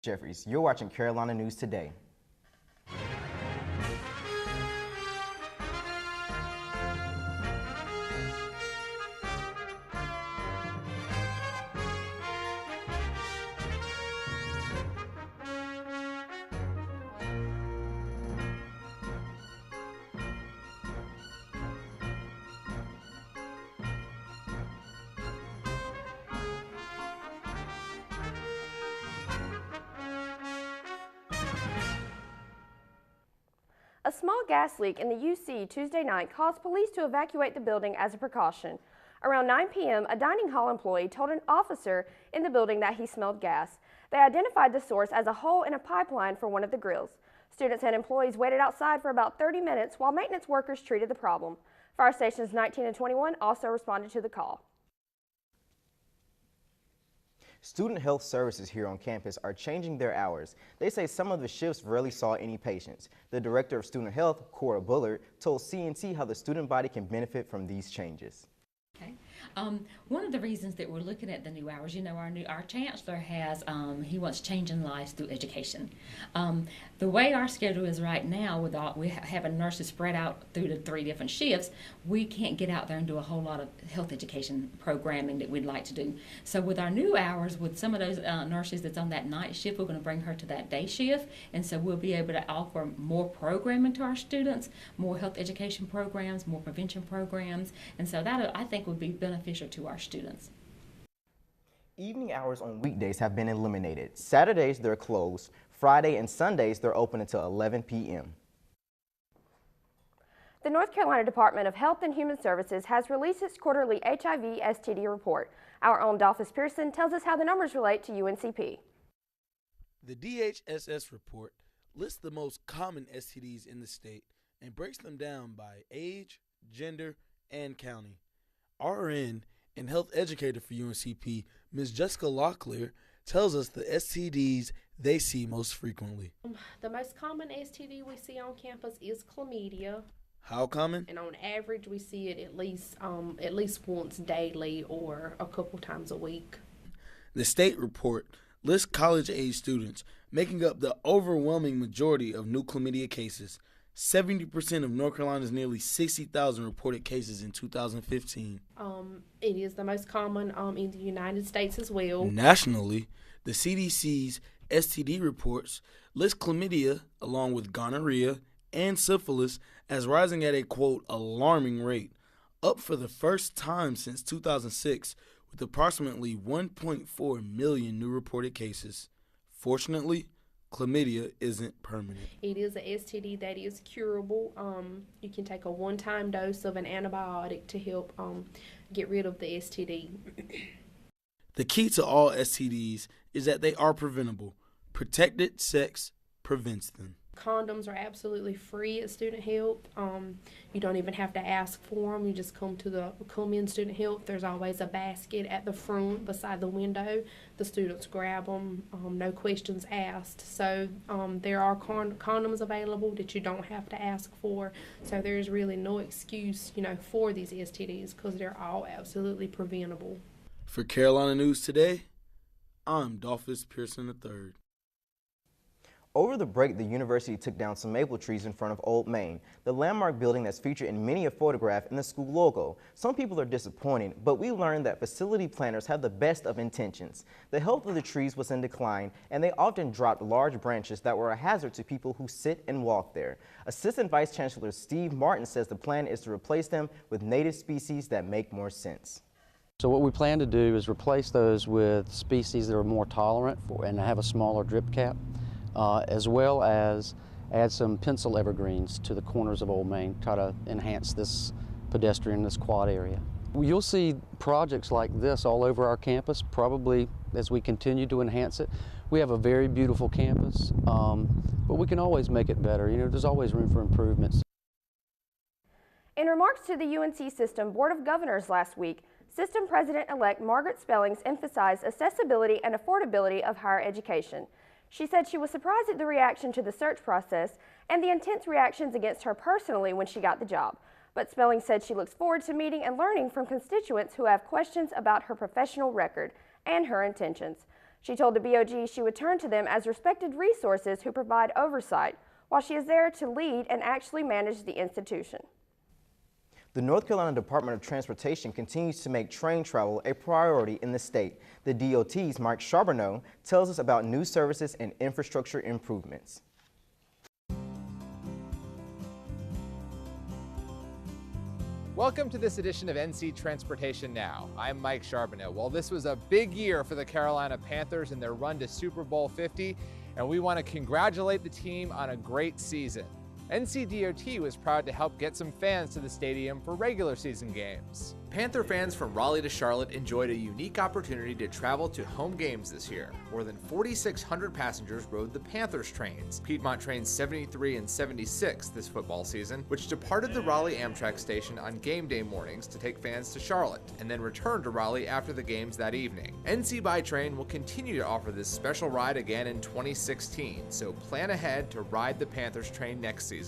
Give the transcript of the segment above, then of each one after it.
Jeffries. You're watching Carolina News Today. A small gas leak in the UC Tuesday night caused police to evacuate the building as a precaution. Around 9 p.m., a dining hall employee told an officer in the building that he smelled gas. They identified the source as a hole in a pipeline for one of the grills. Students and employees waited outside for about 30 minutes while maintenance workers treated the problem. Fire stations 19 and 21 also responded to the call. Student health services here on campus are changing their hours. They say some of the shifts rarely saw any patients. The director of student health, Cora Bullard, told CNC how the student body can benefit from these changes. Okay. One of the reasons that we're looking at the new hours, you know, our chancellor has, he wants changing lives through education. The way our schedule is right now, with we having nurses spread out through the 3 different shifts, we can't get out there and do a whole lot of health education programming that we'd like to do. So with our new hours, with some of those nurses that's on that night shift, we're going to bring her to that day shift, and so we'll be able to offer more programming to our students, more health education programs, more prevention programs, and so that I think would be beneficial to our students. Evening hours on weekdays have been eliminated. Saturdays they're closed. Friday and Sundays they're open until 11 p.m. The North Carolina Department of Health and Human Services has released its quarterly HIV/STD report. Our own Dolphus Pearson tells us how the numbers relate to UNCP. The DHSS report lists the most common STDs in the state and breaks them down by age, gender, and county. RN and health educator for UNCP, Ms. Jessica Locklear, tells us the STDs they see most frequently. The most common STD we see on campus is chlamydia. How common? And on average, we see it at least once daily or a couple times a week. The state report lists college-age students, making up the overwhelming majority of new chlamydia cases. 70% of North Carolina's nearly 60,000 reported cases in 2015. It is the most common in the United States as well. Nationally, the CDC's STD reports list chlamydia, along with gonorrhea and syphilis, as rising at a, quote, alarming rate, up for the first time since 2006, with approximately 1.4 million new reported cases. Fortunately, chlamydia isn't permanent. It is a STD that is curable. You can take a one-time dose of an antibiotic to help get rid of the STD. The key to all STDs is that they are preventable. Protected sex prevents them. Condoms are absolutely free at Student Health. You don't even have to ask for them. You just come in Student Health. There's always a basket at the front beside the window. The students grab them, no questions asked. So there are condoms available that you don't have to ask for. So there's really no excuse, for these STDs because they're all absolutely preventable. For Carolina News Today, I'm Dolphus Pearson III. Over the break, the university took down some maple trees in front of Old Main, the landmark building that's featured in many a photograph in the school logo. Some people are disappointed, but we learned that facility planners have the best of intentions. The health of the trees was in decline, and they often dropped large branches that were a hazard to people who sit and walk there. Assistant Vice Chancellor Steve Martin says the plan is to replace them with native species that make more sense. So what we plan to do is replace those with species that are more tolerant and have a smaller drip cap. As well as add some pencil evergreens to the corners of Old Main, try to enhance this quad area. You'll see projects like this all over our campus, probably as we continue to enhance it. We have a very beautiful campus, but we can always make it better. There's always room for improvements. In remarks to the UNC System Board of Governors last week, System President-elect Margaret Spellings emphasized accessibility and affordability of higher education. She said she was surprised at the reaction to the search process and the intense reactions against her personally when she got the job. But Spellings said she looks forward to meeting and learning from constituents who have questions about her professional record and her intentions. She told the BOG she would turn to them as respected resources who provide oversight, while she is there to lead and actually manage the institution. The North Carolina Department of Transportation continues to make train travel a priority in the state. The DOT's Mike Charbonneau tells us about new services and infrastructure improvements. Welcome to this edition of NC Transportation Now. I'm Mike Charbonneau. Well, this was a big year for the Carolina Panthers in their run to Super Bowl 50, and we want to congratulate the team on a great season. NCDOT was proud to help get some fans to the stadium for regular season games. Panther fans from Raleigh to Charlotte enjoyed a unique opportunity to travel to home games this year. More than 4,600 passengers rode the Panthers trains, Piedmont Trains 73 and 76 this football season, which departed the Raleigh Amtrak station on game day mornings to take fans to Charlotte, and then returned to Raleigh after the games that evening. NC by Train will continue to offer this special ride again in 2016, so plan ahead to ride the Panthers train next season.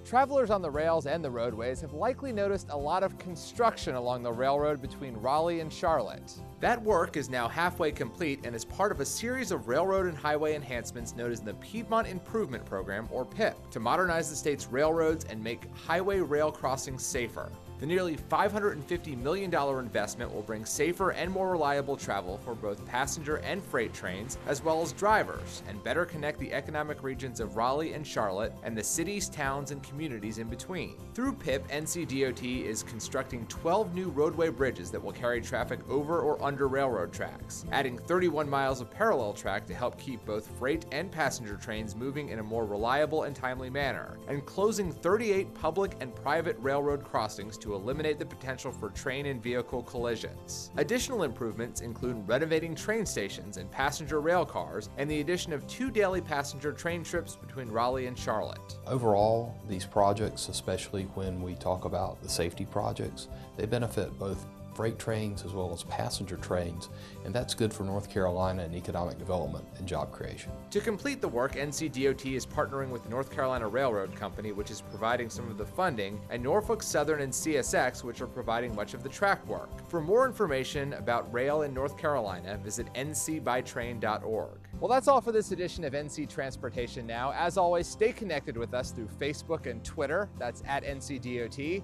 Travelers on the rails and the roadways have likely noticed a lot of construction along the railroad between Raleigh and Charlotte. That work is now halfway complete and is part of a series of railroad and highway enhancements known as the Piedmont Improvement Program, or PIP, to modernize the state's railroads and make highway rail crossings safer. The nearly $550 million investment will bring safer and more reliable travel for both passenger and freight trains, as well as drivers, and better connect the economic regions of Raleigh and Charlotte and the cities, towns, and communities in between. Through PIP, NCDOT is constructing 12 new roadway bridges that will carry traffic over or under railroad tracks, adding 31 miles of parallel track to help keep both freight and passenger trains moving in a more reliable and timely manner, and closing 38 public and private railroad crossings to eliminate the potential for train and vehicle collisions. Additional improvements include renovating train stations and passenger rail cars, and the addition of 2 daily passenger train trips between Raleigh and Charlotte. Overall, these projects, especially when we talk about the safety projects, they benefit both freight trains as well as passenger trains, and that's good for North Carolina and economic development and job creation. To complete the work, NCDOT is partnering with the North Carolina Railroad Company, which is providing some of the funding, and Norfolk Southern and CSX, which are providing much of the track work. For more information about rail in North Carolina, visit ncbytrain.org. Well, that's all for this edition of NC Transportation Now. As always, stay connected with us through Facebook and Twitter. That's at NCDOT.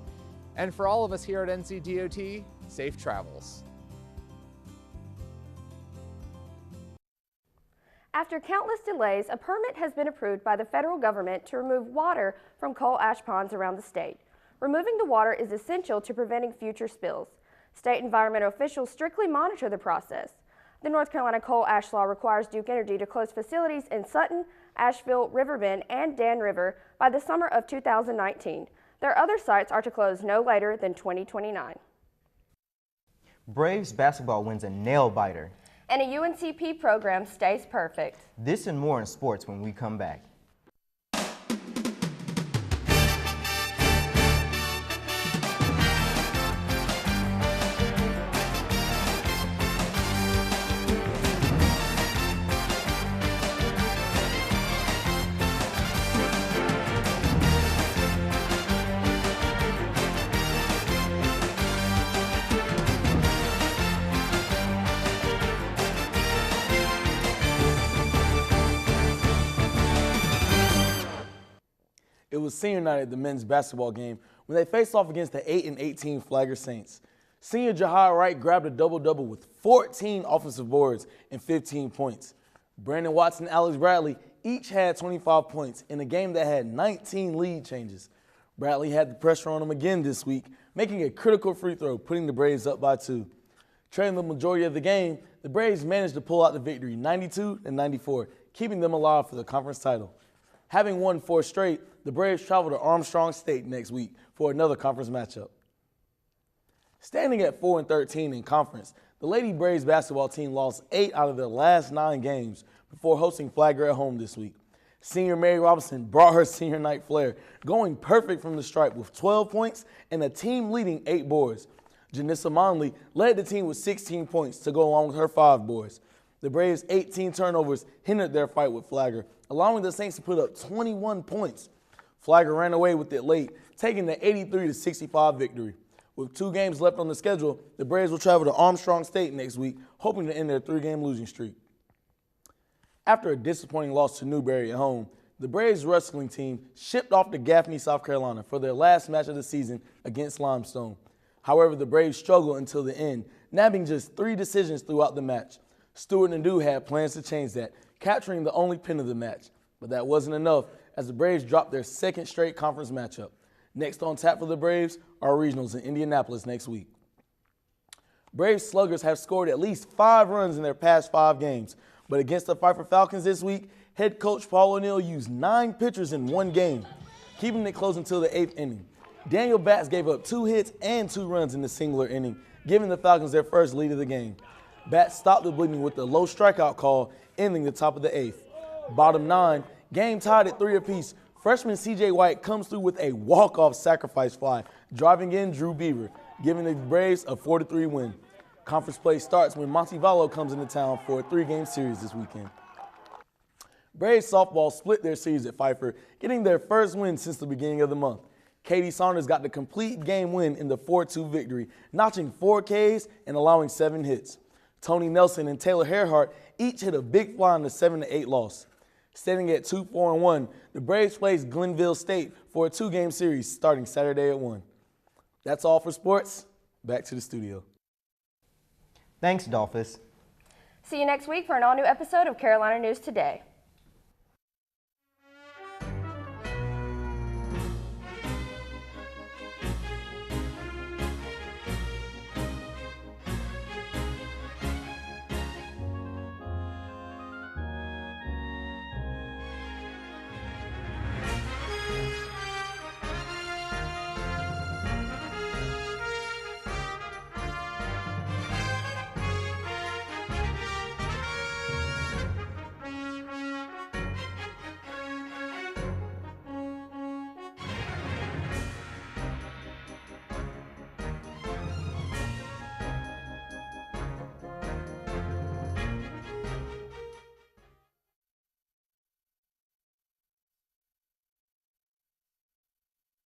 And for all of us here at NCDOT, safe travels. After countless delays, a permit has been approved by the federal government to remove water from coal ash ponds around the state. Removing the water is essential to preventing future spills. State environmental officials strictly monitor the process. The North Carolina coal ash law requires Duke Energy to close facilities in Sutton, Asheville, Riverbend, and Dan River by the summer of 2019. Their other sites are to close no later than 2029. Braves basketball wins a nail-biter. And a UNCP program stays perfect. This and more in sports when we come back. It was senior night at the men's basketball game when they faced off against the 8-18 Flagler Saints. Senior Jahai Wright grabbed a double-double with 14 offensive boards and 15 points. Brandon Watson and Alex Bradley each had 25 points in a game that had 19 lead changes. Bradley had the pressure on him again this week, making a critical free throw, putting the Braves up by 2. Trailing the majority of the game, the Braves managed to pull out the victory 92-94, keeping them alive for the conference title. Having won 4 straight, the Braves travel to Armstrong State next week for another conference matchup. Standing at 4-13 in conference, the Lady Braves basketball team lost 8 out of their last 9 games before hosting Flagler at home this week. Senior Mary Robinson brought her senior night flair, going perfect from the stripe with 12 points and a team-leading 8 boards. Janissa Monley led the team with 16 points to go along with her 5 boards. The Braves' 18 turnovers hindered their fight with Flagler, allowing the Saints to put up 21 points. Flagler ran away with it late, taking the 83-65 victory. With 2 games left on the schedule, the Braves will travel to Armstrong State next week, hoping to end their 3-game losing streak. After a disappointing loss to Newberry at home, the Braves wrestling team shipped off to Gaffney, South Carolina for their last match of the season against Limestone. However, the Braves struggled until the end, nabbing just 3 decisions throughout the match. Stewart and Dew had plans to change that, capturing the only pin of the match. But that wasn't enough as the Braves dropped their second straight conference matchup. Next on tap for the Braves are regionals in Indianapolis next week. Braves sluggers have scored at least 5 runs in their past 5 games, but against the Pfeiffer Falcons this week, head coach Paul O'Neill used 9 pitchers in 1 game, keeping it close until the 8th inning. Daniel Batts gave up 2 hits and 2 runs in the singular inning, giving the Falcons their first lead of the game. Batts stopped the bleeding with the low strikeout call, ending the top of the 8th. Bottom 9, game tied at 3 apiece. Freshman C.J. White comes through with a walk-off sacrifice fly, driving in Drew Beaver, giving the Braves a 4-3 win. Conference play starts when Montevallo comes into town for a 3-game series this weekend. Braves softball split their series at Pfeiffer, getting their first win since the beginning of the month. Katie Saunders got the complete game win in the 4-2 victory, notching 4 Ks and allowing 7 hits. Tony Nelson and Taylor Harehardt each hit a big fly in the 7-8 loss. Standing at 2-4-1, the Braves plays Glenville State for a 2-game series starting Saturday at 1. That's all for sports. Back to the studio. Thanks, Dolphus. See you next week for an all-new episode of Carolina News Today.